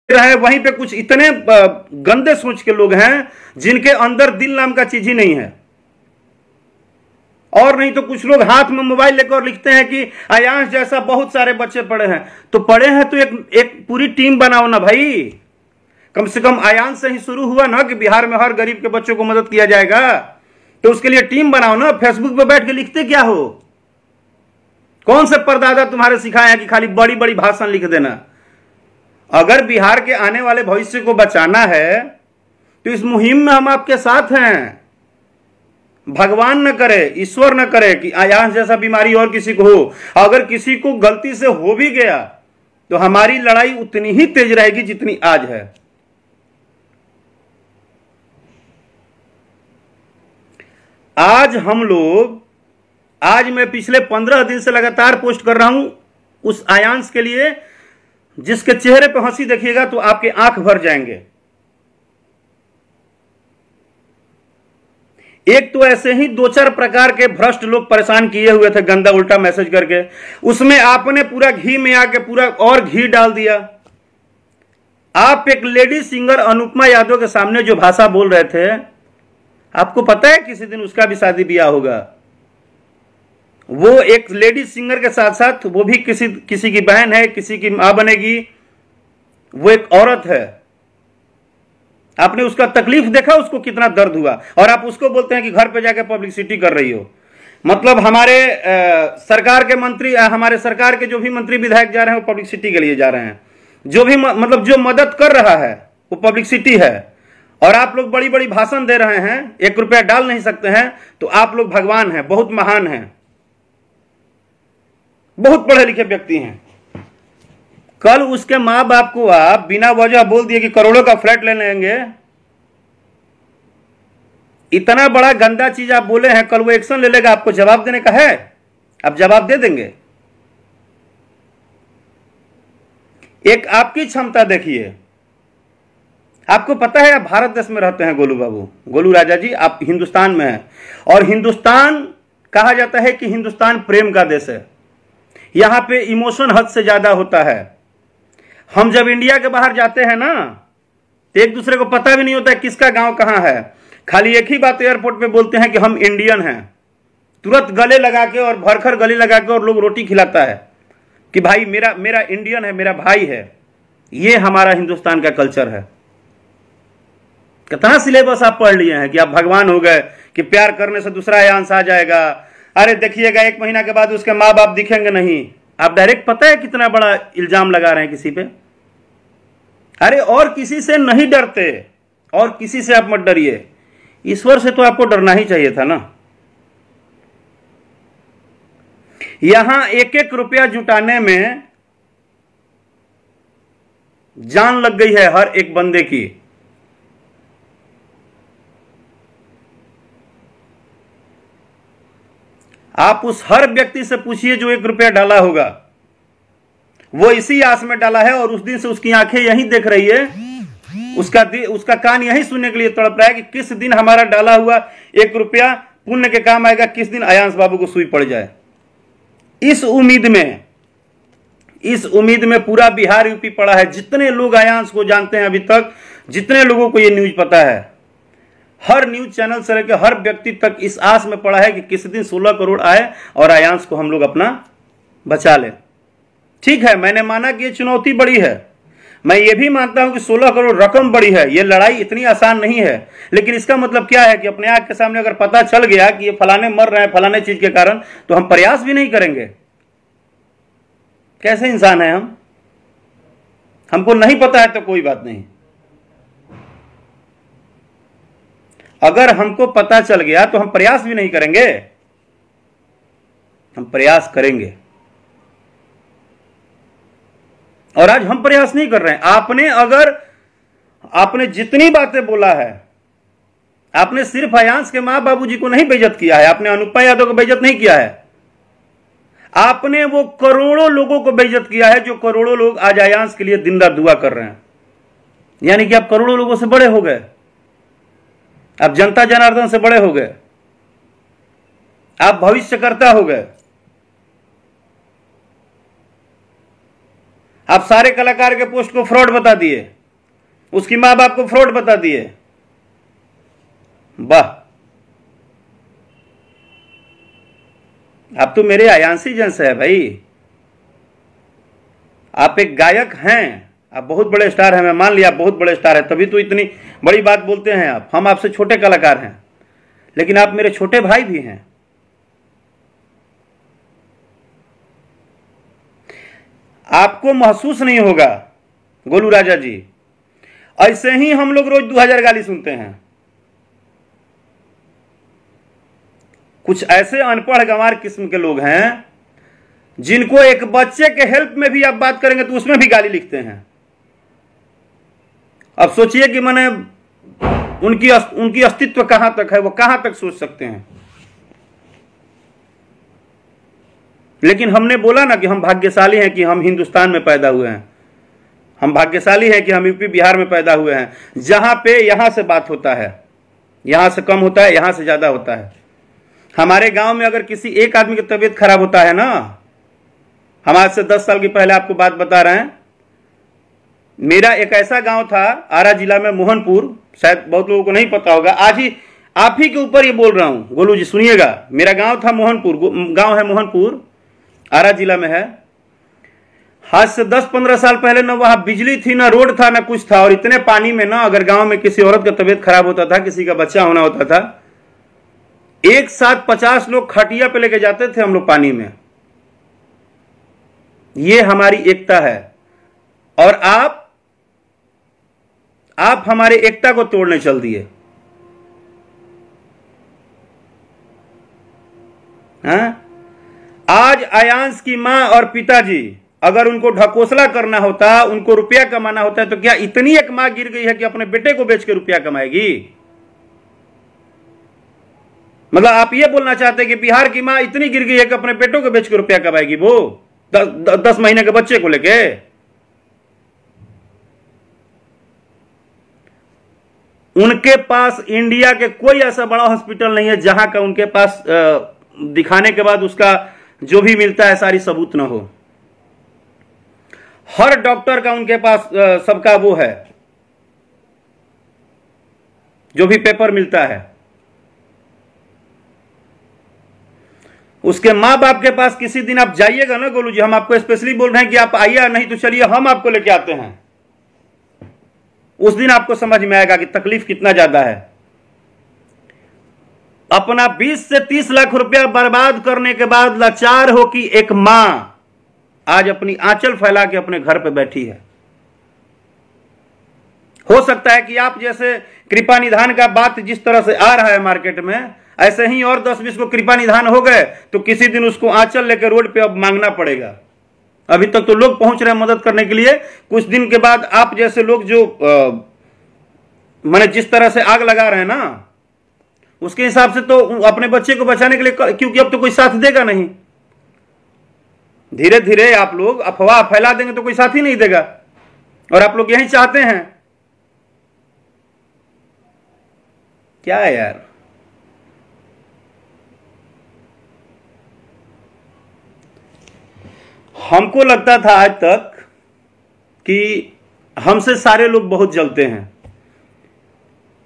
रहा है, वहीं पे कुछ इतने गंदे सोच के लोग हैं जिनके अंदर दिल नाम का चीज ही नहीं है। और नहीं तो कुछ लोग हाथ में मोबाइल लेकर लिखते हैं कि आयांश जैसा बहुत सारे बच्चे पढ़े हैं। तो पढ़े हैं तो एक पूरी टीम बनाओ ना भाई। कम से कम आयांश से ही शुरू हुआ ना कि बिहार में हर गरीब के बच्चों को मदद किया जाएगा, तो उसके लिए टीम बनाओ ना। फेसबुक पे बैठ के लिखते क्या हो? कौन से परदादा तुम्हारे सिखाए हैं कि खाली बड़ी बड़ी भाषण लिख देना? अगर बिहार के आने वाले भविष्य को बचाना है तो इस मुहिम में हम आपके साथ हैं। भगवान न करे, ईश्वर न करे कि आयांश जैसा बीमारी और किसी को हो। अगर किसी को गलती से हो भी गया तो हमारी लड़ाई उतनी ही तेज रहेगी जितनी आज है। आज मैं पिछले 15 दिन से लगातार पोस्ट कर रहा हूं उस आयांश के लिए जिसके चेहरे पर हंसी देखिएगा तो आपके आंख भर जाएंगे। एक तो ऐसे ही 2-4 प्रकार के भ्रष्ट लोग परेशान किए हुए थे गंदा उल्टा मैसेज करके, उसमें आपने पूरा घी में आके पूरा और घी डाल दिया। आप एक लेडी सिंगर अनुपमा यादव के सामने जो भाषा बोल रहे थे, आपको पता है किसी दिन उसका भी शादी ब्याह होगा। वो एक लेडी सिंगर के साथ साथ वो भी किसी की बहन है, किसी की मां बनेगी। वो एक औरत है। आपने उसका तकलीफ देखा, उसको कितना दर्द हुआ, और आप उसको बोलते हैं कि घर पे जाके पब्लिसिटी कर रही हो। मतलब हमारे सरकार के मंत्री, हमारे सरकार के जो भी मंत्री विधायक जा रहे हैं वो पब्लिसिटी के लिए जा रहे हैं। जो भी मतलब जो मदद कर रहा है वो पब्लिसिटी है। और आप लोग बड़ी बड़ी भाषण दे रहे हैं, 1 रुपया डाल नहीं सकते हैं, तो आप लोग भगवान हैं, बहुत महान हैं, बहुत पढ़े लिखे व्यक्ति हैं। कल उसके मां बाप को आप बिना वजह बोल दिए कि करोड़ों का फ्लैट ले लेंगे। इतना बड़ा गंदा चीज आप बोले हैं, कल वो एक्शन ले लेगा। आपको जवाब देने का है, आप जवाब दे देंगे। एक आपकी क्षमता देखिए। आपको पता है आप भारत देश में रहते हैं गोलू बाबू, गोलू राजा जी, आप हिंदुस्तान में हैं। और हिंदुस्तान कहा जाता है कि हिंदुस्तान प्रेम का देश है। यहां पे इमोशन हद से ज्यादा होता है। हम जब इंडिया के बाहर जाते हैं ना तो एक दूसरे को पता भी नहीं होता है किसका गांव कहां है। खाली एक ही बात एयरपोर्ट पे बोलते हैं कि हम इंडियन हैं, तुरंत गले लगा के और भरकर गले लगा के और लोग रोटी खिलाता है कि भाई मेरा इंडियन है, मेरा भाई है। ये हमारा हिंदुस्तान का कल्चर है। कितना सिलेबस आप पढ़ लिए हैं कि आप भगवान हो गए कि प्यार करने से दूसरा आयांश आ जाएगा। अरे देखिएगा 1 महीना के बाद उसके माँ बाप दिखेंगे नहीं। आप डायरेक्ट पता है कितना बड़ा इल्जाम लगा रहे हैं किसी पे। अरे और किसी से नहीं डरते, और किसी से आप मत डरिए, ईश्वर से तो आपको डरना ही चाहिए था ना। यहां 1-1 रुपया जुटाने में जान लग गई है हर एक बंदे की। आप उस हर व्यक्ति से पूछिए जो 1 रुपया डाला होगा, वो इसी आस में डाला है और उस दिन से उसकी आंखें यही देख रही है, उसका कान यही सुनने के लिए तड़प रहा है कि किस दिन हमारा डाला हुआ 1 रुपया पुण्य के काम आएगा, किस दिन आयांश बाबू को सुई पड़ जाए। इस उम्मीद में पूरा बिहार यूपी पड़ा है। जितने लोग आयांश को जानते हैं अभी तक, जितने लोगों को यह न्यूज पता है, हर न्यूज चैनल से लेकर हर व्यक्ति तक इस आस में पड़ा है कि किस दिन 16 करोड़ आए और आयांश को हम लोग अपना बचा ले। ठीक है, मैंने माना कि ये चुनौती बड़ी है। मैं ये भी मानता हूं कि 16 करोड़ रकम बड़ी है, ये लड़ाई इतनी आसान नहीं है। लेकिन इसका मतलब क्या है कि अपने आंख के सामने अगर पता चल गया कि ये फलाने मर रहे हैं फलाने चीज के कारण, तो हम प्रयास भी नहीं करेंगे। कैसे इंसान है हम? हमको नहीं पता है तो कोई बात नहीं, अगर हमको पता चल गया तो हम प्रयास भी नहीं करेंगे? हम प्रयास करेंगे। और आज हम प्रयास नहीं कर रहे हैं। आपने जितनी बातें बोला है, आपने सिर्फ आयांश के मां बाबूजी को नहीं बेइज्जत किया है, आपने अनुपमा यादव को बेइज्जत नहीं किया है, आपने वो करोड़ों लोगों को बेइज्जत किया है जो करोड़ों लोग आज आयांश के लिए दिन रात दुआ कर रहे हैं। यानी कि आप करोड़ों लोगों से बड़े हो गए, आप जनता जनार्दन से बड़े हो गए, आप भविष्यकर्ता हो गए। आप सारे कलाकार के पोस्ट को फ्रॉड बता दिए। उसकी माँ बाप को फ्रॉड बता दिए। वाह, आप तो मेरे अयांशी जैसे है भाई। आप एक गायक हैं, आप बहुत बड़े स्टार हैं, मैं मान लिया आप बहुत बड़े स्टार हैं, तभी तो इतनी बड़ी बात बोलते हैं आप। हम आपसे छोटे कलाकार हैं, लेकिन आप मेरे छोटे भाई भी हैं। आपको महसूस नहीं होगा गोलू राजा जी, ऐसे ही हम लोग रोज 2000 गाली सुनते हैं। कुछ ऐसे अनपढ़ गंवार किस्म के लोग हैं जिनको एक बच्चे के हेल्प में भी आप बात करेंगे तो उसमें भी गाली लिखते हैं। अब सोचिए कि मैंने उनकी अस्तित्व कहां तक है, वो कहां तक सोच सकते हैं। लेकिन हमने बोला ना कि हम भाग्यशाली हैं कि हम हिंदुस्तान में पैदा हुए हैं, हम भाग्यशाली हैं कि हम यूपी बिहार में पैदा हुए हैं, जहां पे यहां से बात होता है, यहां से कम होता है, यहां से ज्यादा होता है। हमारे गांव में अगर किसी एक आदमी की तबीयत खराब होता है ना, हम आज से 10 साल की पहले आपको बात बता रहे हैं, मेरा एक ऐसा गांव था आरा जिला में, मोहनपुर, शायद बहुत लोगों को नहीं पता होगा, आज ही आप ही के ऊपर ये बोल रहा हूं गोलू जी, सुनिएगा। मेरा गांव था मोहनपुर, गांव है मोहनपुर, आरा जिला में है। आज से 10-15 साल पहले ना वहां बिजली थी, ना रोड था, ना कुछ था, और इतने पानी में ना अगर गांव में किसी औरत का तबीयत खराब होता था, किसी का बच्चा होना होता था, एक साथ 50 लोग खटिया पे लेके जाते थे हम लोग पानी में। ये हमारी एकता है, और आप हमारे एकता को तोड़ने चल दिए। आज आयांश की मां और पिताजी अगर उनको ढकोसला करना होता, उनको रुपया कमाना होता है, तो क्या इतनी एक मां गिर गई है कि अपने बेटे को बेच के रुपया कमाएगी? मतलब आप ये बोलना चाहते हैं कि बिहार की मां इतनी गिर गई है कि अपने बेटों को बेच के रुपया कमाएगी, वो 10 महीने के बच्चे को लेके? उनके पास इंडिया के कोई ऐसा बड़ा हॉस्पिटल नहीं है जहां का उनके पास दिखाने के बाद उसका जो भी मिलता है सारी सबूत ना हो। हर डॉक्टर का उनके पास सबका वो है, जो भी पेपर मिलता है। उसके मां बाप के पास किसी दिन आप जाइएगा ना गोलू जी, हम आपको स्पेशली बोल रहे हैं कि आप आइए, नहीं तो चलिए हम आपको लेके आते हैं। उस दिन आपको समझ में आएगा कि तकलीफ कितना ज्यादा है। अपना 20 से 30 लाख रुपया बर्बाद करने के बाद लाचार हो कि एक मां आज अपनी आंचल फैला के अपने घर पे बैठी है। हो सकता है कि आप जैसे कृपा निधान का बात जिस तरह से आ रहा है मार्केट में, ऐसे ही और 10-20 को कृपा निधान हो गए तो किसी दिन उसको आंचल लेकर रोड पे अब मांगना पड़ेगा। अभी तक तो लोग पहुंच रहे हैं मदद करने के लिए, कुछ दिन के बाद आप जैसे लोग जो मैंने जिस तरह से आग लगा रहे हैं ना, उसके हिसाब से तो अपने बच्चे को बचाने के लिए, क्योंकि अब तो कोई साथ देगा नहीं। धीरे धीरे आप लोग अफवाह फैला देंगे तो कोई साथ ही नहीं देगा, और आप लोग यही चाहते हैं। क्या है यार, हमको लगता था आज तक कि हमसे सारे लोग बहुत जलते हैं।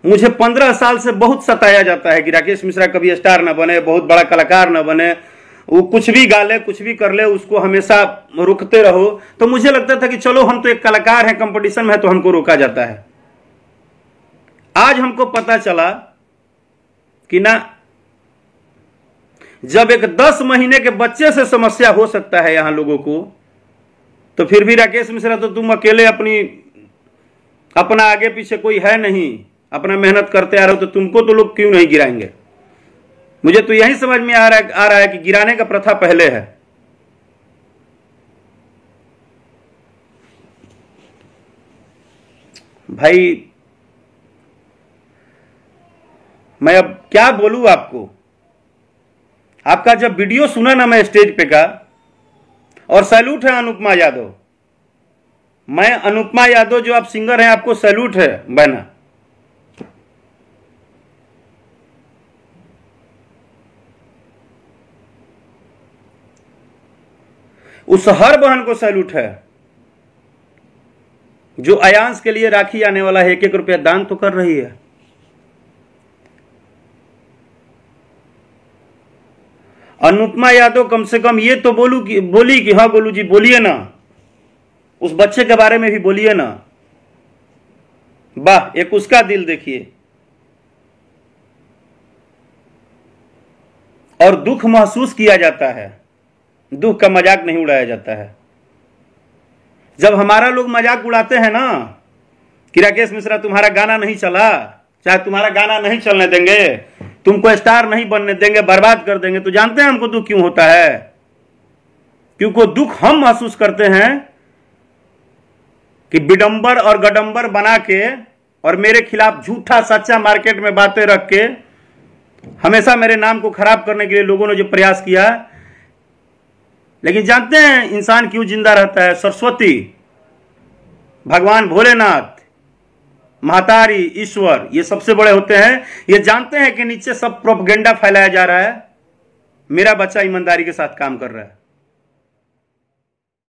मुझे 15 साल से बहुत सताया जाता है कि राकेश मिश्रा कभी स्टार ना बने, बहुत बड़ा कलाकार ना बने, वो कुछ भी गा ले, कुछ भी कर ले, उसको हमेशा रुकते रहो। तो मुझे लगता था कि चलो हम तो एक कलाकार हैं, कंपटीशन में है तो हमको रोका जाता है। आज हमको पता चला कि ना, जब एक 10 महीने के बच्चे से समस्या हो सकता है यहां लोगों को, तो फिर भी राकेश मिश्रा तो तुम अकेले अपना आगे पीछे कोई है नहीं, अपना मेहनत करते आ रहे हो, तो तुमको तो लोग क्यों नहीं गिराएंगे? मुझे तो यही समझ में आ रहा है कि गिराने का प्रथा पहले है। भाई मैं अब क्या बोलूं आपको। आपका जब वीडियो सुना ना मैं स्टेज पे का, और सैल्यूट है अनुपमा यादव, मैं अनुपमा यादव जो आप सिंगर हैं, आपको सैल्यूट है बहना। उस हर बहन को सैल्यूट है जो अयांश के लिए राखी आने वाला है 1-1 रुपया दान तो कर रही है। अनुपमा यादव कम से कम ये तो बोली कि हाँ गोलू जी बोलिए ना, उस बच्चे के बारे में भी बोलिए ना। वाह, एक उसका दिल देखिए। और दुख महसूस किया जाता है, दुख का मजाक नहीं उड़ाया जाता है। जब हमारा लोग मजाक उड़ाते हैं ना कि राकेश मिश्रा तुम्हारा गाना नहीं चला, चाहे तुम्हारा गाना नहीं चलने देंगे, तुमको स्टार नहीं बनने देंगे, बर्बाद कर देंगे, तो जानते हैं हमको दुख क्यों होता है? क्योंकि दुख हम महसूस करते हैं कि विडंबर और गडंबर बना के और मेरे खिलाफ झूठा सच्चा मार्केट में बातें रख के हमेशा मेरे नाम को खराब करने के लिए लोगों ने जो प्रयास किया। लेकिन जानते हैं इंसान क्यों जिंदा रहता है? सरस्वती, भगवान भोलेनाथ, महतारी, ईश्वर, ये सबसे बड़े होते हैं। ये जानते हैं कि नीचे सब प्रोपेगेंडा फैलाया जा रहा है, मेरा बच्चा ईमानदारी के साथ काम कर रहा है।